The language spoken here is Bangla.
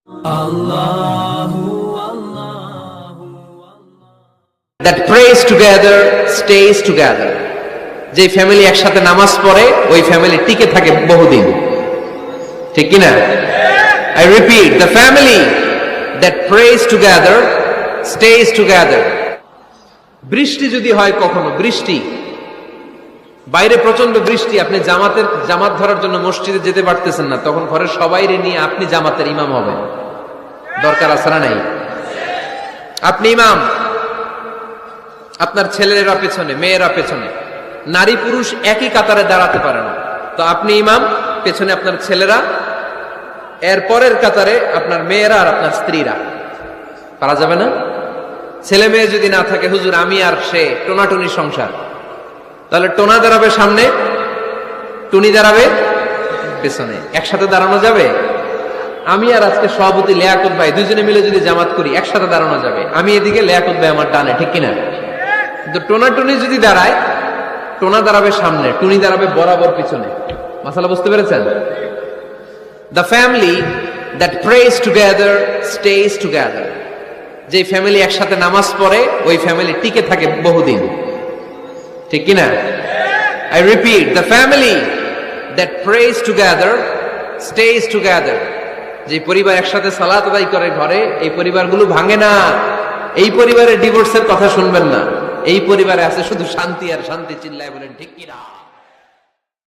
That prays together stays together. যে ফ্যামিলি একসাথে নামাজ পড়ে ওই ফ্যামিলি টিকে থাকে বহুদিন, ঠিক কি না? I repeat, the family that prays together stays together. বৃষ্টি যদি হয় কখনো, বৃষ্টি বাইরে প্রচন্ড বৃষ্টি, আপনি জামাত ধরার জন্য মসজিদে যেতে পারতেছেন না, তখন ঘরের সবাইরে নিয়ে আপনি জামাতের ইমাম হবেন। দরকার আছে না নাই? আপনি ইমাম, আপনার ছেলেরা পেছনে, মেয়েরা পেছনে, নারী পুরুষ একই কাতারে দাঁড়াতে পারে না, তো আপনি ইমাম, পেছনে আপনার ছেলেরা, এর পরের কাতারে আপনার মেয়েরা আর আপনার স্ত্রীরা। পারা যাবে না? ছেলে মেয়ে যদি না থাকে, হুজুর আমি আর সে টোনাটুনি সংসার, তাহলে টোনা দাঁড়াবে সামনে, টুনি দাঁড়াবে পেছনে, একসাথে দাঁড়ানো যাবে? আমি আর আজকে সভাপতি লিয়াকত ভাই দুজনে মিলে যদি জামাত করি একসাথে দাঁড়ানো যাবে? আমি এদিকে, লিয়াকত ভাই আমার ডানে, ঠিক কিনা? কিন্তু টোনা টুনি যদি দাঁড়ায়, টোনা দাঁড়াবে সামনে, টুনি দাঁড়াবে বরাবর পিছনে। মাসালা বুঝতে পেরেছেন? The family that prays together stays together. যে ফ্যামিলি একসাথে নামাজ পড়ে ওই ফ্যামিলি টিকে থাকে বহুদিন, ঠিক কিনা? I repeat, the family that prays together stays together. যে পরিবার একসাথে সালাত আদায় করে ঘরে, এই পরিবারগুলো ভাঙে না। এই পরিবারে ডিভোর্সের কথা শুনবেন না। এই পরিবারে আছে শুধু শান্তি আর শান্তি। চিল্লায় বলেন ঠিক কিনা?